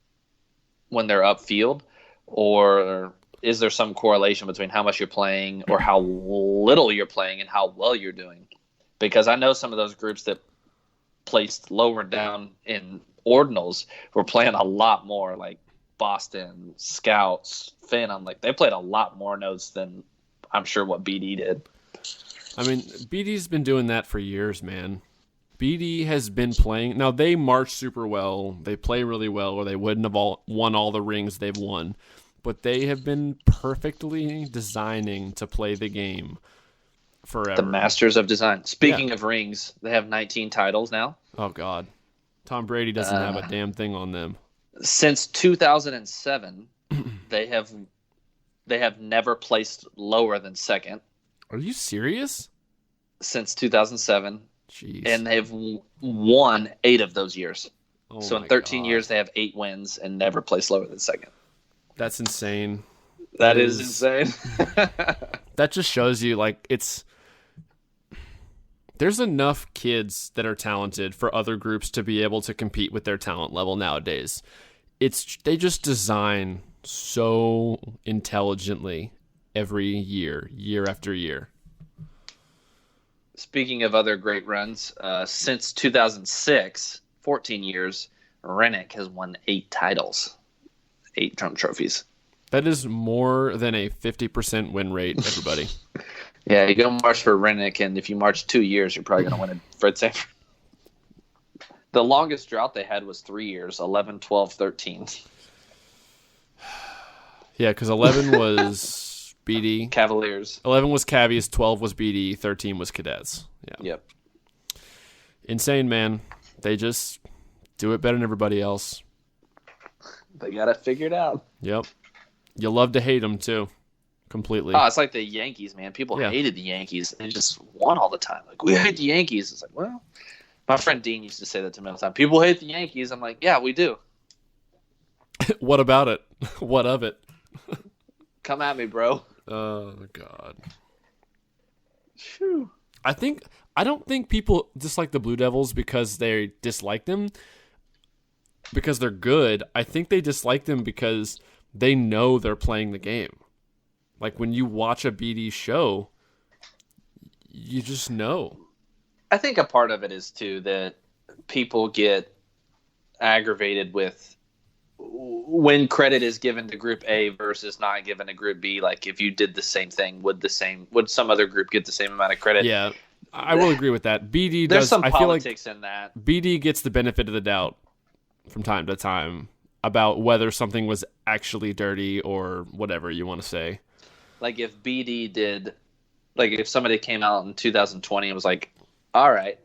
when they're upfield, or is there some correlation between how much you're playing or how little you're playing and how well you're doing? Because I know some of those groups that placed lower down in ordinals were playing a lot more, like Boston, Scouts, Phantom. Like, they played a lot more notes than I'm sure what BD did. I mean, BD's been doing that for years, man. BD has been playing. Now, they march super well. They play really well, or they wouldn't have won all the rings they've won. But they have been perfectly designing to play the game forever. The masters of design. Speaking of rings, they have 19 titles now. Oh, God. Tom Brady doesn't have a damn thing on them. Since 2007, they have never placed lower than second. Are you serious? Since 2007. Jeez. And they've won 8 of those years. Oh, so in 13 years, they have 8 wins and never placed lower than second. That's insane. That is insane. That just shows you, like, there's enough kids that are talented for other groups to be able to compete with their talent level nowadays. They just design so intelligently every year after year. Speaking of other great runs, since 2006, 14 years, Rennick has won 8 titles, 8 drum trophies. That is more than a 50% win rate, everybody. Yeah, you go march for Rennick, and if you march 2 years, you're probably going to win it. Fred Sanford. The longest drought they had was 3 years, 11, 12, 13. Yeah, because 11 was BD. Cavaliers. 11 was Cavies, 12 was BD, 13 was Cadets. Yeah. Yep. Insane, man. They just do it better than everybody else. They got it figured out. Yep. You love to hate them, too. Completely. Oh, it's like the Yankees, man. People hated the Yankees. They just won all the time. Like, we hate the Yankees. It's like, well, my friend Dean used to say that to me all the time. People hate the Yankees. I'm like, yeah, we do. What about it? What of it? Come at me, bro. Oh, God. Phew. I don't think people dislike the Blue Devils because they dislike them because they're good. I think they dislike them because they know they're playing the game. Like, when you watch a BD show, you just know. I think a part of it is, too, that people get aggravated with when credit is given to Group A versus not given to Group B. Like, if you did the same thing, would some other group get the same amount of credit? Yeah, I will agree with that. BD There's does. some I feel like politics in that. BD gets the benefit of the doubt from time to time about whether something was actually dirty or whatever you want to say. Like, if BD did, like, if somebody came out in 2020 and was like, all right,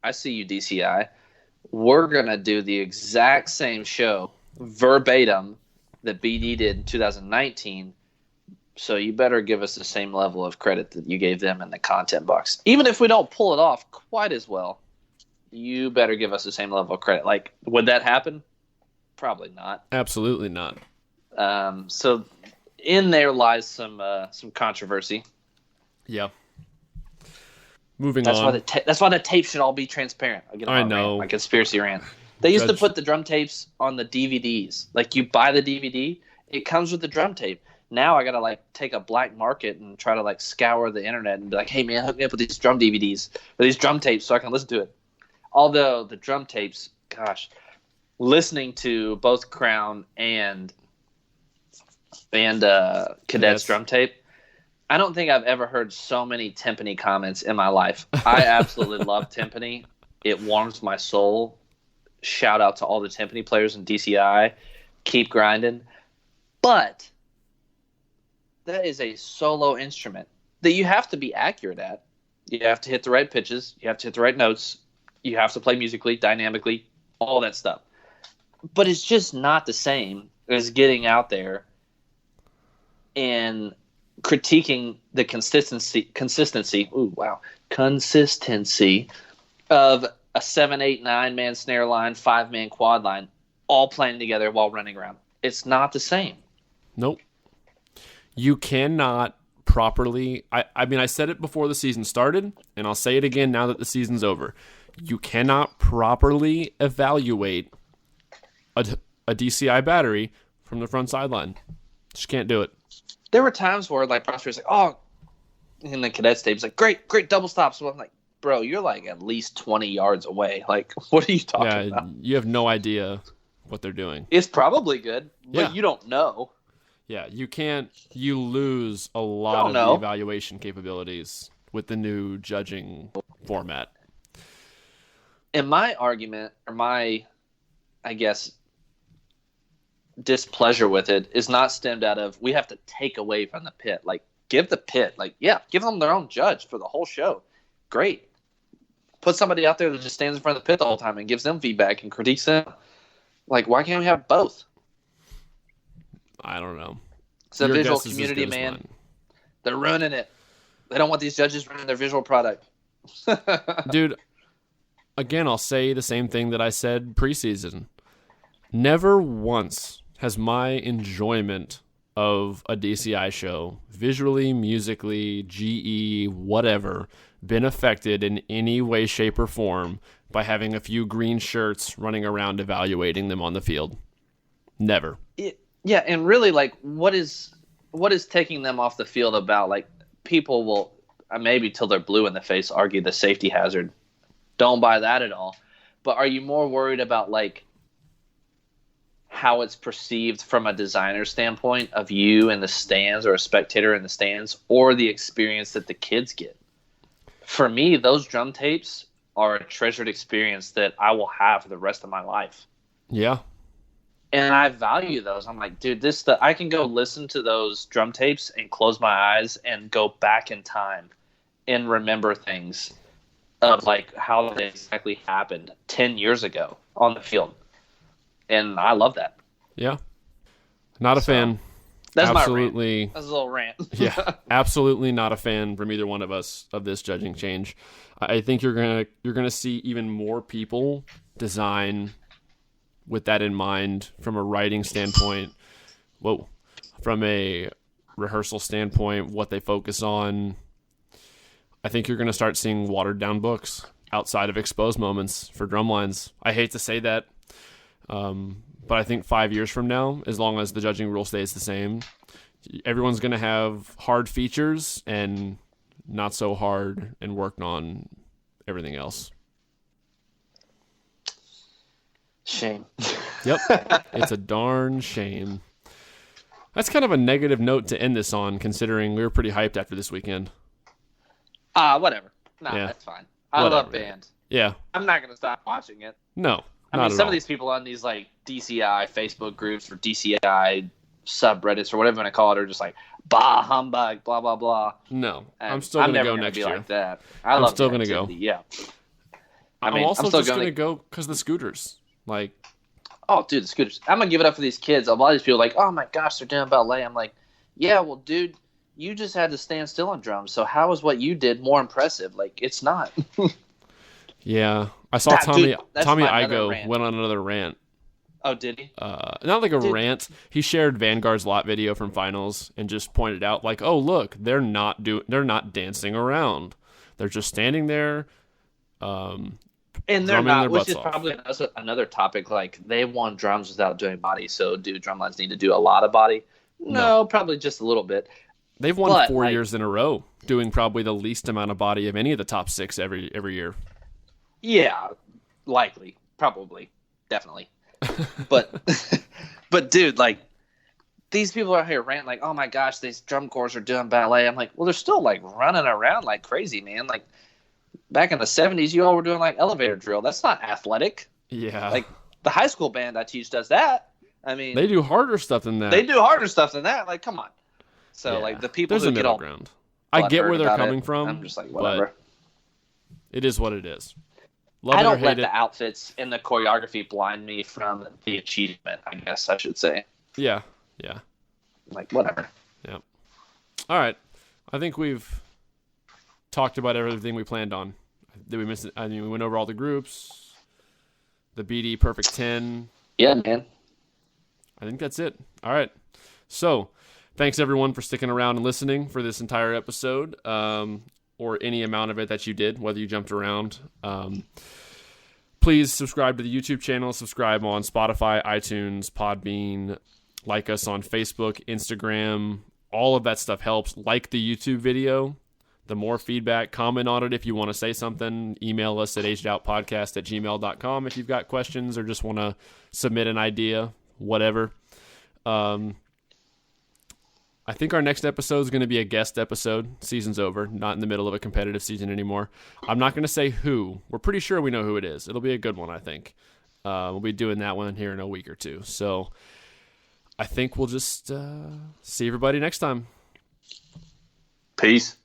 I see you, DCI. We're going to do the exact same show verbatim that BD did in 2019, so you better give us the same level of credit that you gave them in the content box. Even if we don't pull it off quite as well, you better give us the same level of credit. Like, would that happen? Probably not. Absolutely not. So in there lies some controversy. Yeah. Moving on. That's why the tape should all be transparent. I know. My conspiracy rant. They used to put the drum tapes on the DVDs. Like, you buy the DVD, it comes with the drum tape. Now I gotta, like, take a black market and try to, like, scour the internet and be like, hey man, hook me up with these drum DVDs or these drum tapes so I can listen to it. Although the drum tapes, gosh, listening to both Crown and Cadets drum tape, I don't think I've ever heard so many timpani comments in my life. I absolutely love timpani. It warms my soul. Shout out to all the timpani players in DCI. Keep grinding. But that is a solo instrument that you have to be accurate at. You have to hit the right pitches. You have to hit the right notes. You have to play musically, dynamically, all that stuff. But it's just not the same as getting out there and critiquing the consistency of a 7, 8, 9-man snare line, 5-man quad line, all playing together while running around. It's not the same. Nope. You cannot properly. I mean, I said it before the season started, and I'll say it again now that the season's over. You cannot properly evaluate a DCI battery from the front sideline. Just can't do it. There were times where like prospectors like, oh, in the Cadets tape, it's like great double stop. So I'm like, bro, you're like at least 20 yards away. Like, what are you talking about? You have no idea what they're doing. It's probably good, but you don't know. Yeah, you lose a lot of the evaluation capabilities with the new judging format. And my argument, or my, I guess, displeasure with it is not stemmed out of we have to take away from the pit. Like, give the pit, give them their own judge for the whole show. Great. Put somebody out there that just stands in front of the pit the whole time and gives them feedback and critiques them. Like, why can't we have both? I don't know. It's a visual community, man. They're ruining it. They don't want these judges ruining their visual product. Dude, again, I'll say the same thing that I said preseason. Never once has my enjoyment of a DCI show, visually, musically, GE, whatever, been affected in any way, shape, or form by having a few green shirts running around evaluating them on the field. Never. Yeah, and really, like, what is taking them off the field about? Like, people will, maybe till they're blue in the face, argue the safety hazard. Don't buy that at all. But are you more worried about, like, how it's perceived from a designer standpoint of you in the stands or a spectator in the stands, or the experience that the kids get? For me, those drum tapes are a treasured experience that I will have for the rest of my life. Yeah. And I value those. I'm like, dude, I can go listen to those drum tapes and close my eyes and go back in time and remember things of like how they exactly happened 10 years ago on the field. And I love that. Yeah. Not a fan. That's absolutely. My rant. That's a little rant. Yeah. Absolutely not a fan from either one of us of this judging change. I think you're gonna see even more people design with that in mind from a writing standpoint. From a rehearsal standpoint, what they focus on. I think you're going to start seeing watered down books outside of exposed moments for drumlines. I hate to say that, but I think 5 years from now, as long as the judging rule stays the same, everyone's going to have hard features and not so hard and worked on everything else. Shame. Yep. It's a darn shame. That's kind of a negative note to end this on, considering we were pretty hyped after this weekend. Whatever. That's fine. I love band. Yeah. I'm not going to stop watching it. No. I mean, some of these people on these like DCI Facebook groups or DCI subreddits or whatever you want to call it are just like, bah, humbug, blah, blah, blah. No. I'm still going to go next year. Like that. I'm still going to go. Yeah. I'm also just going to go because the scooters. Like, oh, dude, the scooters. I'm going to give it up for these kids. A lot of these people are like, oh, my gosh, they're doing ballet. I'm like, yeah, well, dude, you just had to stand still on drums. So how is what you did more impressive? Like, it's not. Yeah. I saw Tommy Igo went on another rant. Oh, did he? Not like a rant. He shared Vanguard's lot video from finals and just pointed out, like, oh, look, they're not dancing around. They're just standing there. And they're not, which is probably another topic. Like, they won drums without doing body, so do drumlines need to do a lot of body? No, probably just a little bit. They've won 4 years in a row, doing probably the least amount of body of any of the top six every year. Yeah, likely, probably, definitely. But dude, like, these people out here rant like, oh my gosh, these drum corps are doing ballet. I'm like, well, they're still like running around like crazy, man. Like, back in the 70s, you all were doing like elevator drill. That's not athletic. Yeah. Like, the high school band I teach does that. I mean, they do harder stuff than that. Like, come on. So, like, the people who get all ground. I get where they're coming from. I'm just like, whatever. It is what it is. I don't let the outfits and the choreography blind me from the achievement, I guess I should say. Yeah. Like, whatever. Yeah. All right. I think we've talked about everything we planned on. Did we miss it? I mean, we went over all the groups, the BD Perfect 10. Yeah, man. I think that's it. All right. So, thanks everyone for sticking around and listening for this entire episode, or any amount of it that you did, whether you jumped around. Please subscribe to the YouTube channel, subscribe on Spotify, iTunes, Podbean, like us on Facebook, Instagram. All of that stuff helps. Like the YouTube video. The more feedback, comment on it if you want to say something. Email us at agedoutpodcast@gmail.com if you've got questions or just want to submit an idea, whatever. I think our next episode is going to be a guest episode. Season's over, not in the middle of a competitive season anymore. I'm not going to say who. We're pretty sure we know who it is. It'll be a good one, I think. We'll be doing that one here in a week or two. So I think we'll just see everybody next time. Peace.